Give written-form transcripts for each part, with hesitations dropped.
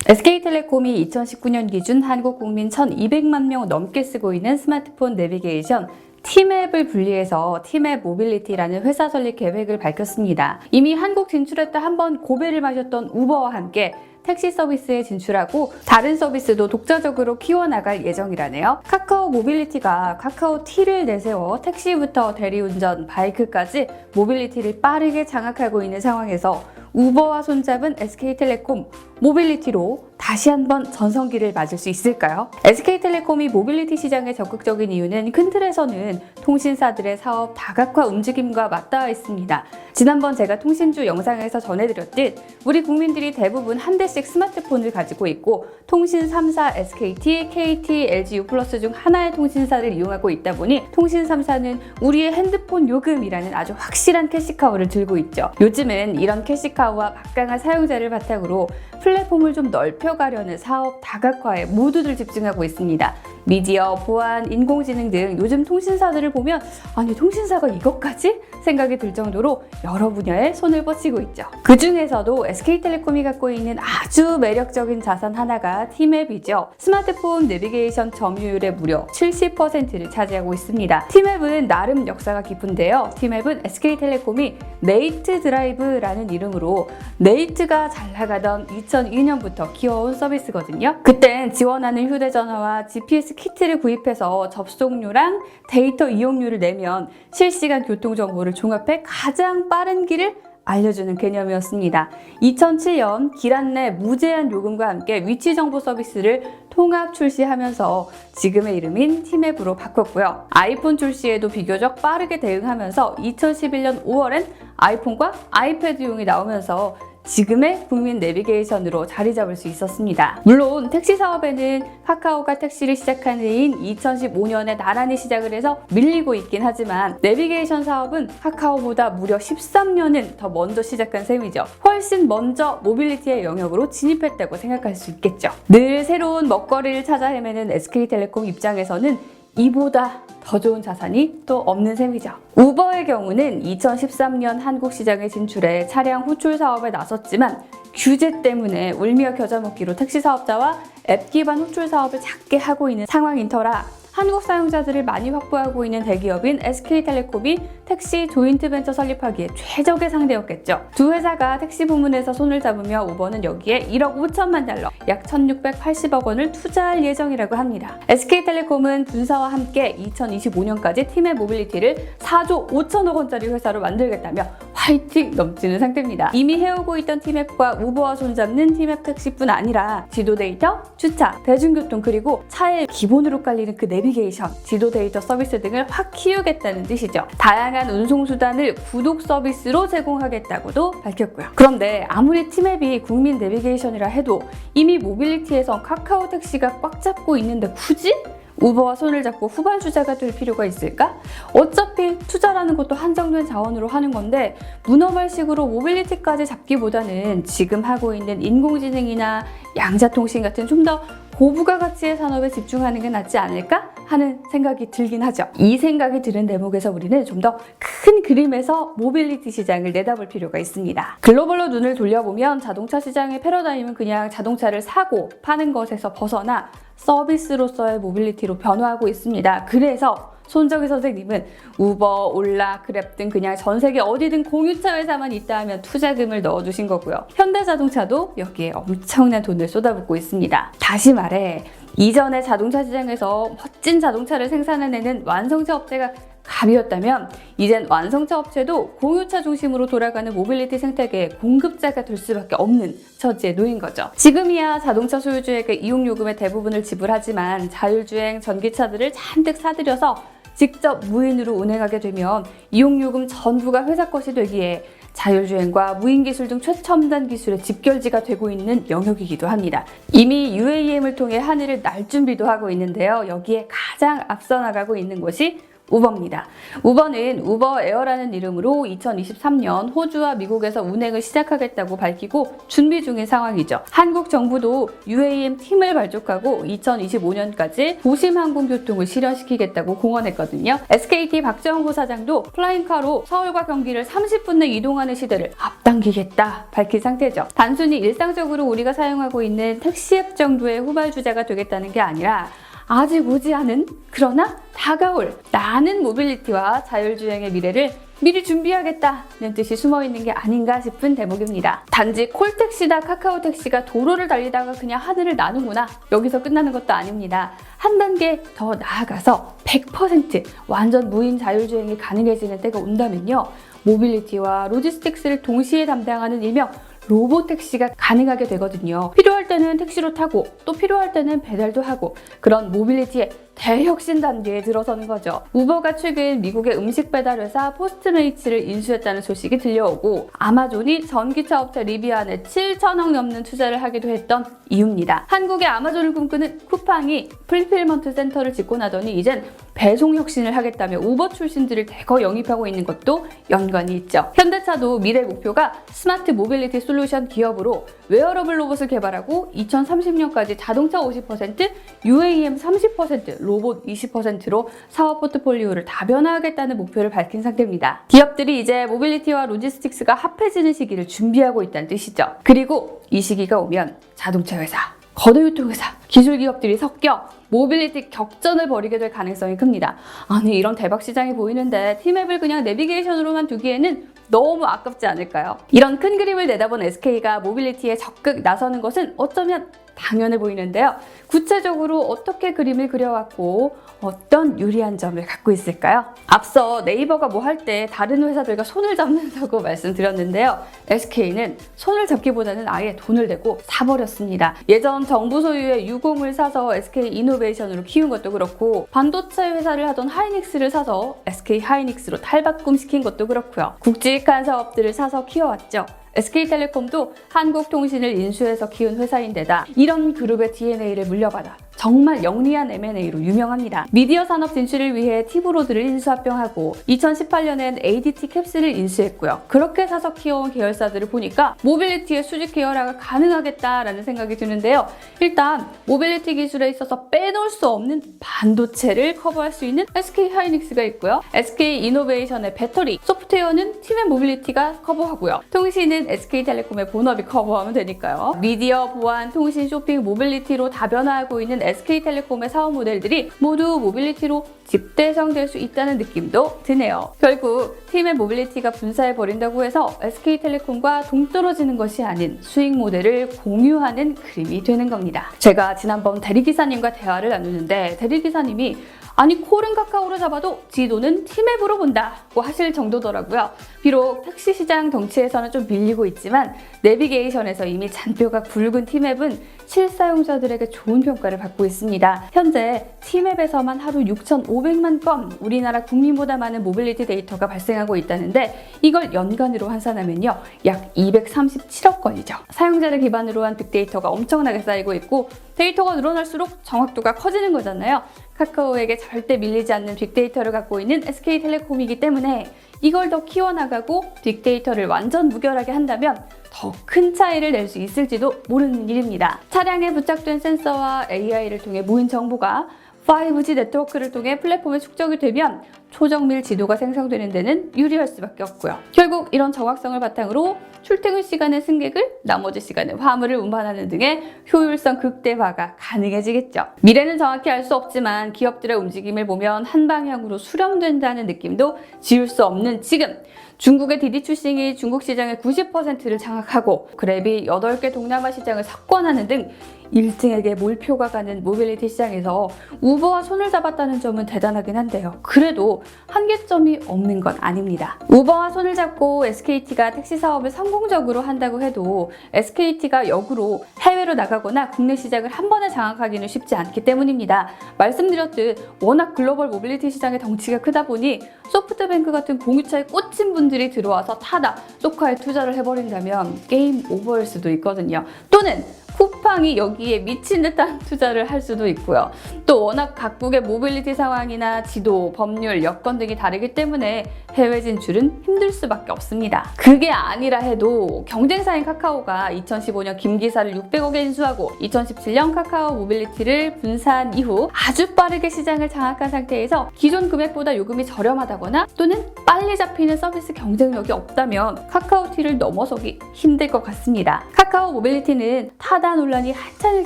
SK텔레콤이 2019년 기준 한국 국민 1,200만 명 넘게 쓰고 있는 스마트폰 내비게이션 티맵을 분리해서 티맵 모빌리티라는 회사 설립 계획을 밝혔습니다. 이미 한국 진출했다 한번 고배를 마셨던 우버와 함께 택시 서비스에 진출하고 다른 서비스도 독자적으로 키워나갈 예정이라네요. 카카오 모빌리티가 카카오 T를 내세워 택시부터 대리운전, 바이크까지 모빌리티를 빠르게 장악하고 있는 상황에서 우버와 손잡은 SK텔레콤 모빌리티로 다시 한번 전성기를 맞을 수 있을까요? SK텔레콤이 모빌리티 시장에 적극적인 이유는 큰 틀에서는 통신사들의 사업 다각화 움직임과 맞닿아 있습니다. 지난번 제가 통신주 영상에서 전해드렸듯 우리 국민들이 대부분 한 대씩 스마트폰을 가지고 있고 통신 3사 SKT, KT, LG U+ 중 하나의 통신사를 이용하고 있다 보니 통신 3사는 우리의 핸드폰 요금이라는 아주 확실한 캐시카우를 들고 있죠. 요즘은 이런 캐시카우와 막강한 사용자를 바탕으로 플랫폼을 좀 넓혀가려는 사업 다각화에 모두들 집중하고 있습니다. 미디어, 보안, 인공지능 등 요즘 통신사들을 보면 아니 통신사가 이것까지? 생각이 들 정도로 여러 분야에 손을 뻗치고 있죠. 그 중에서도 SK텔레콤이 갖고 있는 아주 매력적인 자산 하나가 티맵이죠. 스마트폰 내비게이션 점유율의 무려 70%를 차지하고 있습니다. 티맵은 나름 역사가 깊은데요. 티맵은 SK텔레콤이 네이트 드라이브라는 이름으로 네이트가 잘 나가던 2002년부터 키워온 서비스거든요. 그땐 지원하는 휴대전화와 GPS 키트를 구입해서 접속료랑 데이터 이용료를 내면 실시간 교통정보를 종합해 가장 빠른 길을 알려주는 개념이었습니다. 2007년 길 안내 무제한 요금과 함께 위치정보 서비스를 통합 출시하면서 지금의 이름인 티맵으로 바꿨고요. 아이폰 출시에도 비교적 빠르게 대응하면서 2011년 5월엔 아이폰과 아이패드용이 나오면서 지금의 국민 내비게이션으로 자리 잡을 수 있었습니다. 물론 택시 사업에는 카카오가 택시를 시작한 해인 2015년에 나란히 시작을 해서 밀리고 있긴 하지만 내비게이션 사업은 카카오보다 무려 13년은 더 먼저 시작한 셈이죠. 훨씬 먼저 모빌리티의 영역으로 진입했다고 생각할 수 있겠죠. 늘 새로운 먹거리를 찾아 헤매는 SK텔레콤 입장에서는 이보다 더 좋은 자산이 또 없는 셈이죠. 우버의 경우는 2013년 한국 시장에 진출해 차량 호출 사업에 나섰지만 규제 때문에 울며 겨자 먹기로 택시 사업자와 앱 기반 호출 사업을 작게 하고 있는 상황인 터라 한국 사용자들을 많이 확보하고 있는 대기업인 SK텔레콤이 택시 조인트 벤처 설립하기에 최적의 상대였겠죠. 두 회사가 택시 부문에서 손을 잡으며 우버는 여기에 1억 5천만 달러, 약 1,680억 원을 투자할 예정이라고 합니다. SK텔레콤은 분사와 함께 2025년까지 티맵 모빌리티를 4조 5천억 원짜리 회사로 만들겠다며 화이팅 넘치는 상태입니다. 이미 해오고 있던 티맵과 우버와 손잡는 티맵 택시뿐 아니라 지도 데이터, 주차, 대중교통 그리고 차에 기본으로 깔리는 그 내비게이션, 지도 데이터 서비스 등을 확 키우겠다는 뜻이죠. 다양한 운송수단을 구독 서비스로 제공하겠다고도 밝혔고요. 그런데 아무리 티맵이 국민 내비게이션이라 해도 이미 모빌리티에선 카카오 택시가 꽉 잡고 있는데 굳이? 우버와 손을 잡고 후반 주자가 될 필요가 있을까? 어차피 투자라는 것도 한정된 자원으로 하는 건데 문어발식으로 모빌리티까지 잡기보다는 지금 하고 있는 인공지능이나 양자통신 같은 좀 더 고부가 가치의 산업에 집중하는 게 낫지 않을까 하는 생각이 들긴 하죠. 이 생각이 드는 대목에서 우리는 좀 더 큰 그림에서 모빌리티 시장을 내다볼 필요가 있습니다. 글로벌로 눈을 돌려보면 자동차 시장의 패러다임은 그냥 자동차를 사고 파는 것에서 벗어나 서비스로서의 모빌리티로 변화하고 있습니다. 그래서 손정희 선생님은 우버, 올라, 그랩 등 그냥 전 세계 어디든 공유차 회사만 있다 하면 투자금을 넣어주신 거고요. 현대자동차도 여기에 엄청난 돈을 쏟아붓고 있습니다. 다시 말해 이전에 자동차 시장에서 멋진 자동차를 생산해내는 완성차 업체가 갑이었다면 이젠 완성차 업체도 공유차 중심으로 돌아가는 모빌리티 생태계의 공급자가 될 수밖에 없는 처지에 놓인 거죠. 지금이야 자동차 소유주에게 이용요금의 대부분을 지불하지만 자율주행 전기차들을 잔뜩 사들여서 직접 무인으로 운행하게 되면 이용요금 전부가 회사 것이 되기에 자율주행과 무인기술 등 최첨단 기술의 집결지가 되고 있는 영역이기도 합니다. 이미 UAM을 통해 하늘을 날 준비도 하고 있는데요. 여기에 가장 앞서 나가고 있는 것이 우버입니다. 우버는 우버 에어라는 이름으로 2023년 호주와 미국에서 운행을 시작하겠다고 밝히고 준비 중인 상황이죠. 한국 정부도 UAM 팀을 발족하고 2025년까지 도심 항공교통을 실현시키겠다고 공언했거든요. SKT 박정호 사장도 플라잉카로 서울과 경기를 30분 내 이동하는 시대를 앞당기겠다 밝힌 상태죠. 단순히 일상적으로 우리가 사용하고 있는 택시 앱 정도의 후발주자가 되겠다는 게 아니라 아직 오지 않은 그러나 다가올 나는 모빌리티와 자율주행의 미래를 미리 준비하겠다는 뜻이 숨어있는 게 아닌가 싶은 대목입니다. 단지 콜택시나 카카오택시가 도로를 달리다가 그냥 하늘을 나는구나 여기서 끝나는 것도 아닙니다. 한 단계 더 나아가서 100% 완전 무인 자율주행이 가능해지는 때가 온다면요. 모빌리티와 로지스틱스를 동시에 담당하는 일명 로보택시가 가능하게 되거든요. 필요할 때는 택시로 타고 또 필요할 때는 배달도 하고 그런 모빌리티의 대혁신 단계에 들어서는 거죠. 우버가 최근 미국의 음식 배달 회사 포스트메이츠를 인수했다는 소식이 들려오고 아마존이 전기차 업체 리비안에 7천억 넘는 투자를 하기도 했던 이유입니다. 한국의 아마존을 꿈꾸는 쿠팡이 풀필먼트 센터를 짓고 나더니 이젠 배송 혁신을 하겠다며 우버 출신들을 대거 영입하고 있는 것도 연관이 있죠. 현대차도 미래 목표가 스마트 모빌리티 솔루션 기업으로 웨어러블 로봇을 개발하고 2030년까지 자동차 50%, UAM 30%, 로봇 20%로 사업 포트폴리오를 다변화하겠다는 목표를 밝힌 상태입니다. 기업들이 이제 모빌리티와 로지스틱스가 합해지는 시기를 준비하고 있다는 뜻이죠. 그리고 이 시기가 오면 자동차 회사, 거대 유통회사, 기술 기업들이 섞여 모빌리티 격전을 벌이게 될 가능성이 큽니다. 아니 이런 대박 시장이 보이는데 팀앱을 그냥 내비게이션으로만 두기에는 너무 아깝지 않을까요? 이런 큰 그림을 내다본 SK가 모빌리티에 적극 나서는 것은 어쩌면 당연해 보이는데요. 구체적으로 어떻게 그림을 그려왔고 어떤 유리한 점을 갖고 있을까요? 앞서 네이버가 뭐 할 때 다른 회사들과 손을 잡는다고 말씀드렸는데요. SK는 손을 잡기보다는 아예 돈을 내고 사버렸습니다. 예전 정부 소유의 유공을 사서 SK 이노베이션으로 키운 것도 그렇고 반도체 회사를 하던 하이닉스를 사서 SK 하이닉스로 탈바꿈시킨 것도 그렇고요. 굵직한 사업들을 사서 키워왔죠. SK텔레콤도 한국통신을 인수해서 키운 회사인데다 이런 그룹의 DNA를 물려받아 정말 영리한 M&A로 유명합니다. 미디어 산업 진출을 위해 티브로드를 인수합병하고 2018년엔 ADT 캡슐을 인수했고요. 그렇게 사서 키워온 계열사들을 보니까 모빌리티의 수직 계열화가 가능하겠다라는 생각이 드는데요. 일단 모빌리티 기술에 있어서 빼놓을 수 없는 반도체를 커버할 수 있는 SK 하이닉스가 있고요. SK 이노베이션의 배터리, 소프트웨어는 팀의 모빌리티가 커버하고요. 통신은 SK텔레콤의 본업이 커버하면 되니까요. 미디어, 보안, 통신, 쇼핑, 모빌리티로 다변화하고 있는 SK텔레콤의 사업 모델들이 모두 모빌리티로 집대성될 수 있다는 느낌도 드네요. 결국 팀의 모빌리티가 분사해버린다고 해서 SK텔레콤과 동떨어지는 것이 아닌 수익 모델을 공유하는 그림이 되는 겁니다. 제가 지난번 대리기사님과 대화를 나누는데 대리기사님이 아니 콜은 카카오로 잡아도 지도는 팀앱으로 본다고 하실 정도더라고요. 비록 택시시장 덩치에서는 좀 밀리고 있지만 내비게이션에서 이미 잔뼈가 굵은 팀앱은 실사용자들에게 좋은 평가를 받고 있습니다. 현재 팀앱에서만 하루 6,500만 건 우리나라 국민보다 많은 모빌리티 데이터가 발생하고 있다는데 이걸 연간으로 환산하면요 약 237억 건이죠. 사용자를 기반으로 한 빅데이터가 엄청나게 쌓이고 있고 데이터가 늘어날수록 정확도가 커지는 거잖아요. 카카오에게 절대 밀리지 않는 빅데이터를 갖고 있는 SK텔레콤이기 때문에 이걸 더 키워나가고 빅데이터를 완전 무결하게 한다면 더 큰 차이를 낼 수 있을지도 모르는 일입니다. 차량에 부착된 센서와 AI를 통해 모인 정보가 5G 네트워크를 통해 플랫폼에 축적이 되면 초정밀 지도가 생성되는 데는 유리할 수밖에 없고요. 결국 이런 정확성을 바탕으로 출퇴근 시간의 승객을 나머지 시간에 화물을 운반하는 등의 효율성 극대화가 가능해지겠죠. 미래는 정확히 알 수 없지만 기업들의 움직임을 보면 한 방향으로 수렴된다는 느낌도 지울 수 없는 지금 중국의 디디추싱이 중국 시장의 90%를 장악하고 그랩이 8개 동남아 시장을 석권하는 등 1등에게 몰표가 가는 모빌리티 시장에서 우버와 손을 잡았다는 점은 대단하긴 한데요. 그래도 한계점이 없는 건 아닙니다. 우버와 손을 잡고 SKT가 택시 사업을 성공적으로 한다고 해도 SKT가 역으로 해외로 나가거나 국내 시장을 한 번에 장악하기는 쉽지 않기 때문입니다. 말씀드렸듯 워낙 글로벌 모빌리티 시장의 덩치가 크다 보니 소프트뱅크 같은 공유차에 꽂힌 분들이 들어와서 타다 소카에 투자를 해버린다면 게임 오버일 수도 있거든요. 또는 쿠팡이 여기에 미친 듯한 투자를 할 수도 있고요. 또 워낙 각국의 모빌리티 상황이나 지도, 법률, 여건 등이 다르기 때문에 해외 진출은 힘들 수밖에 없습니다. 그게 아니라 해도 경쟁사인 카카오가 2015년 김기사를 600억에 인수하고 2017년 카카오 모빌리티를 분사한 이후 아주 빠르게 시장을 장악한 상태에서 기존 금액보다 요금이 저렴하다거나 또는 빨리 잡히는 서비스 경쟁력이 없다면 카카오티를 넘어서기 힘들 것 같습니다. 카카오 모빌리티는 타다 논란이 한창일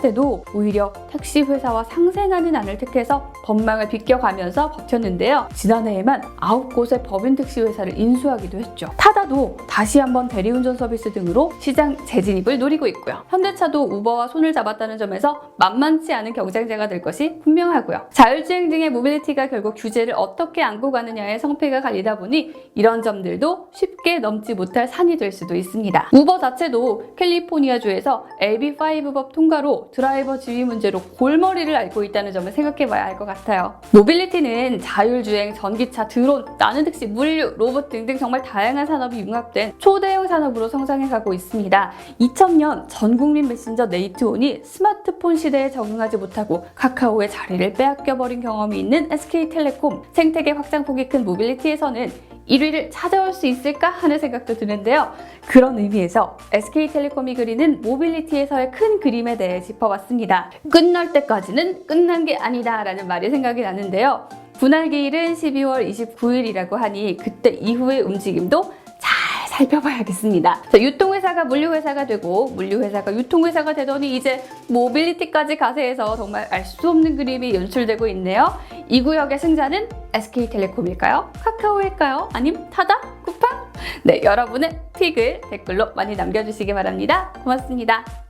때도 오히려 택시 회사와 상생하는 안을 택해서 법망을 비껴가면서 버텼는데요. 지난해에만 9곳의 법인 택시 회사를 인수하기도 했죠. 타다도 다시 한번 대리운전 서비스 등으로 시장 재진입을 노리고 있고요. 현대차도 우버와 손을 잡았다는 점에서 만만치 않은 경쟁자가 될 것이 분명하고요. 자율주행 등의 모빌리티가 결국 규제를 어떻게 안고 가느냐에 성패가 갈리다 보니 이런 점들도 쉽게 넘지 못할 산이 될 수도 있습니다. 우버 자체도 캘리포니아주에서 AB5법 통과로 드라이버 지위 문제로 골머리를 앓고 있다는 점을 생각해봐야 할 것 같아요. 모빌리티는 자율주행, 전기차, 드론, 나는 택시, 물류, 로봇 등등 정말 다양한 산업이 융합된 초대형 산업으로 성장해가고 있습니다. 2000년 전국민 메신저 네이트온이 스마트폰 시대에 적응하지 못하고 카카오의 자리를 빼앗겨버린 경험이 있는 SK텔레콤, 생태계 확장폭이 큰 모빌리티에서는 1위를 찾아올 수 있을까 하는 생각도 드는데요. 그런 의미에서 SK텔레콤이 그리는 모빌리티에서의 큰 그림에 대해 짚어봤습니다. 끝날 때까지는 끝난 게 아니다 라는 말이 생각이 나는데요. 분할 기일은 12월 29일이라고 하니 그때 이후의 움직임도 잘 살펴봐야겠습니다. 자, 유통회사가 물류회사가 되고 물류회사가 유통회사가 되더니 이제 모빌리티까지 가세해서 정말 알 수 없는 그림이 연출되고 있네요. 이 구역의 승자는 SK텔레콤일까요? 카카오일까요? 아님 타다? 쿠팡? 네, 여러분의 픽을 댓글로 많이 남겨주시기 바랍니다. 고맙습니다.